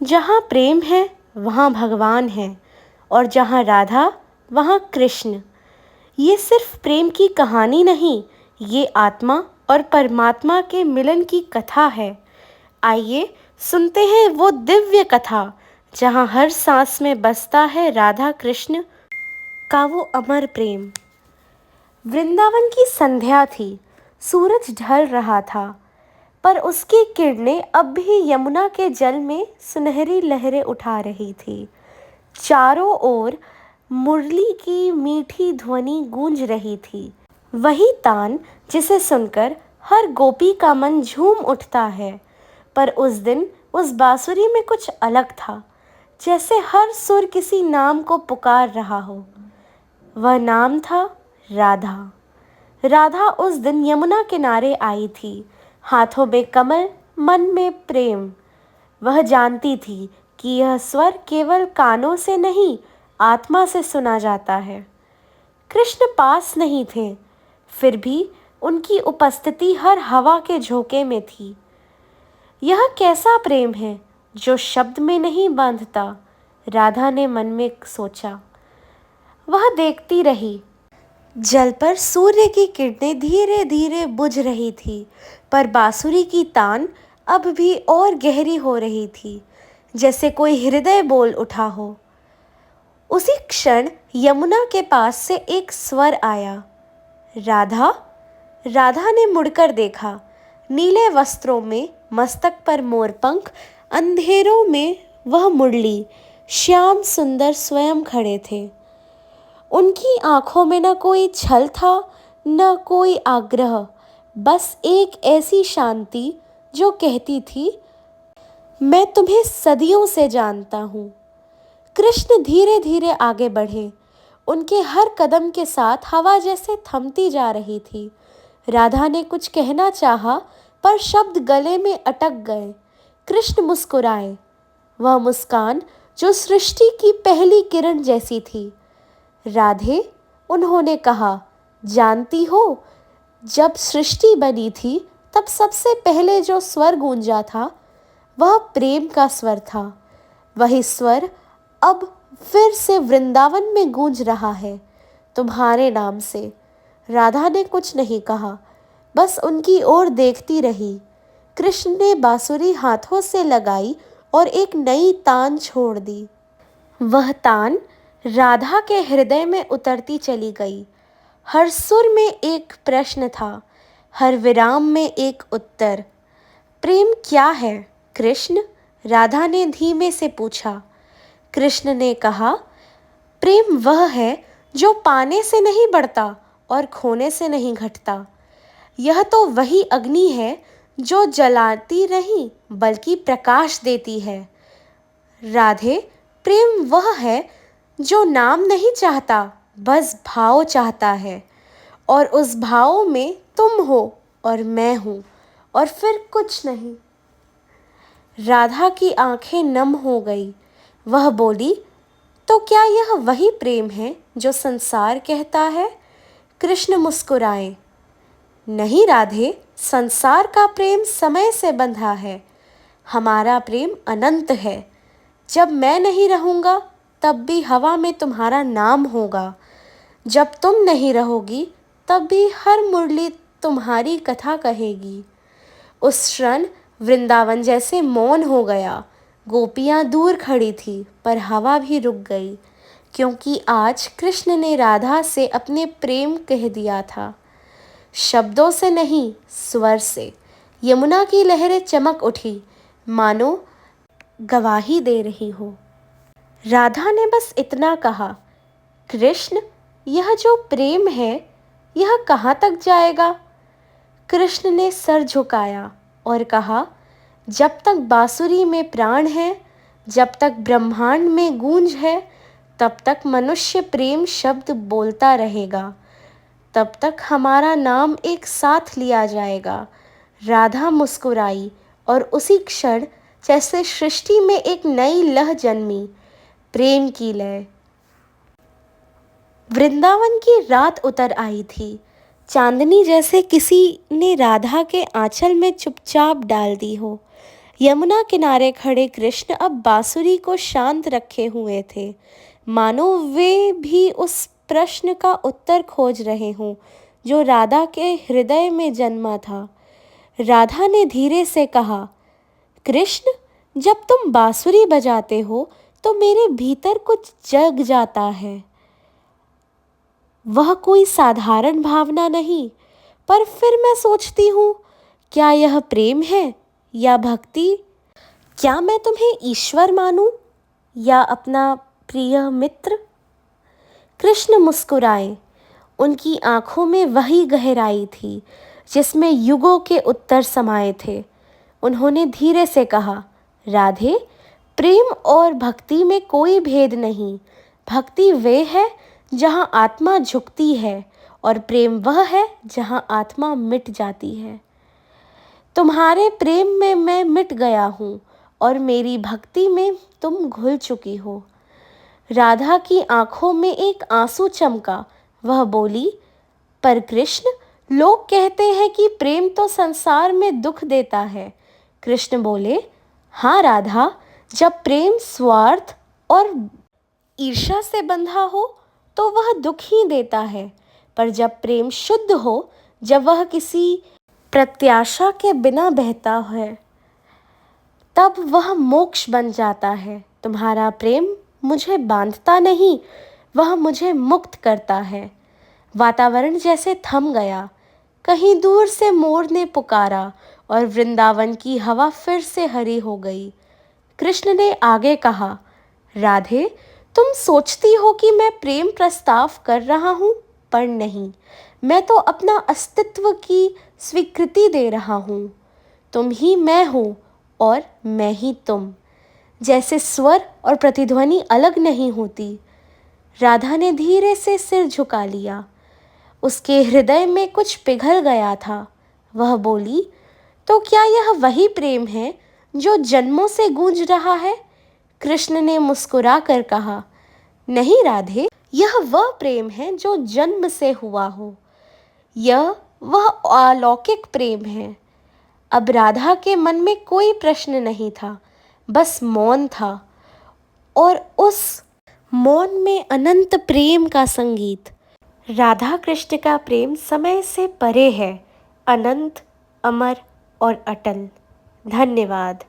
जहाँ प्रेम है वहाँ भगवान है, और जहाँ राधा वहाँ कृष्ण। ये सिर्फ प्रेम की कहानी नहीं, ये आत्मा और परमात्मा के मिलन की कथा है। आइए सुनते हैं वो दिव्य कथा, जहाँ हर सांस में बसता है राधा कृष्ण का वो अमर प्रेम। वृंदावन की संध्या थी, सूरज ढल रहा था, पर उसकी किरणें अब भी यमुना के जल में सुनहरी लहरें उठा रही थी। चारों ओर मुरली की मीठी ध्वनि गूंज रही थी, वही तान जिसे सुनकर हर गोपी का मन झूम उठता है। पर उस दिन उस बांसुरी में कुछ अलग था, जैसे हर सुर किसी नाम को पुकार रहा हो। वह नाम था राधा। राधा उस दिन यमुना किनारे आई थी, हाथों में कमल, मन में प्रेम। वह जानती थी कि यह स्वर केवल कानों से नहीं, आत्मा से सुना जाता है। कृष्ण पास नहीं थे, फिर भी उनकी उपस्थिति हर हवा के झोंके में थी। यह कैसा प्रेम है जो शब्द में नहीं बांधता, राधा ने मन में सोचा। वह देखती रही। जल पर सूर्य की किरणें धीरे धीरे बुझ रही थी, पर बांसुरी की तान अब भी और गहरी हो रही थी, जैसे कोई हृदय बोल उठा हो। उसी क्षण यमुना के पास से एक स्वर आया, राधा। राधा ने मुड़कर देखा। नीले वस्त्रों में, मस्तक पर मोरपंख, अंधेरों में वह मुरली, श्याम सुंदर स्वयं खड़े थे। उनकी आंखों में न कोई छल था, न कोई आग्रह, बस एक ऐसी शांति जो कहती थी, मैं तुम्हें सदियों से जानता हूँ। कृष्ण धीरे धीरे आगे बढ़े। उनके हर कदम के साथ हवा जैसे थमती जा रही थी। राधा ने कुछ कहना चाहा, पर शब्द गले में अटक गए। कृष्ण मुस्कुराए, वह मुस्कान जो सृष्टि की पहली किरण जैसी थी। राधे, उन्होंने कहा, जानती हो, जब सृष्टि बनी थी तब सबसे पहले जो स्वर गूंजा था वह प्रेम का स्वर था। वही स्वर अब फिर से वृंदावन में गूंज रहा है, तुम्हारे नाम से। राधा ने कुछ नहीं कहा, बस उनकी ओर देखती रही। कृष्ण ने बांसुरी हाथों से लगाई और एक नई तान छोड़ दी। वह तान राधा के हृदय में उतरती चली गई। हर सुर में एक प्रश्न था, हर विराम में एक उत्तर। प्रेम क्या है कृष्ण? राधा ने धीमे से पूछा। कृष्ण ने कहा, प्रेम वह है जो पाने से नहीं बढ़ता और खोने से नहीं घटता। यह तो वही अग्नि है जो जलाती नहीं बल्कि प्रकाश देती है। राधे, प्रेम वह है जो नाम नहीं चाहता, बस भाव चाहता है, और उस भाव में तुम हो और मैं हूँ, और फिर कुछ नहीं। राधा की आंखें नम हो गई। वह बोली, तो क्या यह वही प्रेम है जो संसार कहता है? कृष्ण मुस्कुराए, नहीं राधे, संसार का प्रेम समय से बंधा है, हमारा प्रेम अनंत है। जब मैं नहीं रहूँगा तब भी हवा में तुम्हारा नाम होगा, जब तुम नहीं रहोगी तब भी हर मुरली तुम्हारी कथा कहेगी। उस क्षण वृंदावन जैसे मौन हो गया। गोपियाँ दूर खड़ी थी, पर हवा भी रुक गई, क्योंकि आज कृष्ण ने राधा से अपने प्रेम कह दिया था। शब्दों से नहीं, स्वर से। यमुना की लहरें चमक उठी, मानो गवाही दे रही हो। राधा ने बस इतना कहा, कृष्ण, यह जो प्रेम है यह कहाँ तक जाएगा? कृष्ण ने सर झुकाया और कहा, जब तक बांसुरी में प्राण है, जब तक ब्रह्मांड में गूंज है, तब तक मनुष्य प्रेम शब्द बोलता रहेगा, तब तक हमारा नाम एक साथ लिया जाएगा। राधा मुस्कुराई, और उसी क्षण जैसे सृष्टि में एक नई लह जन्मी, प्रेम की लय। वृंदावन की रात उतर आई थी। चांदनी जैसे किसी ने राधा के आंचल में चुपचाप डाल दी हो। यमुना किनारे खड़े कृष्ण अब बांसुरी को शांत रखे हुए थे, मानो वे भी उस प्रश्न का उत्तर खोज रहे हों जो राधा के हृदय में जन्मा था। राधा ने धीरे से कहा, कृष्ण, जब तुम बांसुरी बजाते हो तो मेरे भीतर कुछ जग जाता है। वह कोई साधारण भावना नहीं, पर फिर मैं सोचती हूँ, क्या यह प्रेम है या भक्ति? क्या मैं तुम्हें ईश्वर मानूं या अपना प्रिय मित्र? कृष्ण मुस्कुराए। उनकी आंखों में वही गहराई थी जिसमें युगों के उत्तर समाये थे। उन्होंने धीरे से कहा, राधे, प्रेम और भक्ति में कोई भेद नहीं। भक्ति वे है जहाँ आत्मा झुकती है और प्रेम वह है जहाँ आत्मा मिट जाती है। तुम्हारे प्रेम में मैं मिट गया हूँ और मेरी भक्ति में तुम घुल चुकी हो। राधा की आंखों में एक आंसू चमका। वह बोली, पर कृष्ण, लोग कहते हैं कि प्रेम तो संसार में दुख देता है। कृष्ण बोले, हाँ राधा, जब प्रेम स्वार्थ और ईर्ष्या से बंधा हो तो वह दुख ही देता है, पर जब प्रेम शुद्ध हो, जब वह किसी प्रत्याशा के बिना बहता है, तब वह मोक्ष बन जाता है। तुम्हारा प्रेम मुझे बांधता नहीं, वह मुझे मुक्त करता है। वातावरण जैसे थम गया। कहीं दूर से मोर ने पुकारा और वृंदावन की हवा फिर से हरी हो गई। कृष्ण ने आगे कहा, राधे, तुम सोचती हो कि मैं प्रेम प्रस्ताव कर रहा हूँ, पर नहीं, मैं तो अपना अस्तित्व की स्वीकृति दे रहा हूँ। तुम ही मैं हो और मैं ही तुम। जैसे स्वर और प्रतिध्वनि अलग नहीं होती। राधा ने धीरे से सिर झुका लिया। उसके हृदय में कुछ पिघल गया था। वह बोली, तो क्या यह वही प्रेम है जो जन्मों से गूंज रहा है? कृष्ण ने मुस्कुरा कर कहा, नहीं राधे, यह वह प्रेम है जो जन्म से हुआ हो। यह वह अलौकिक प्रेम है। अब राधा के मन में कोई प्रश्न नहीं था, बस मौन था, और उस मौन में अनंत प्रेम का संगीत। राधा कृष्ण का प्रेम समय से परे है, अनंत, अमर और अटल। धन्यवाद।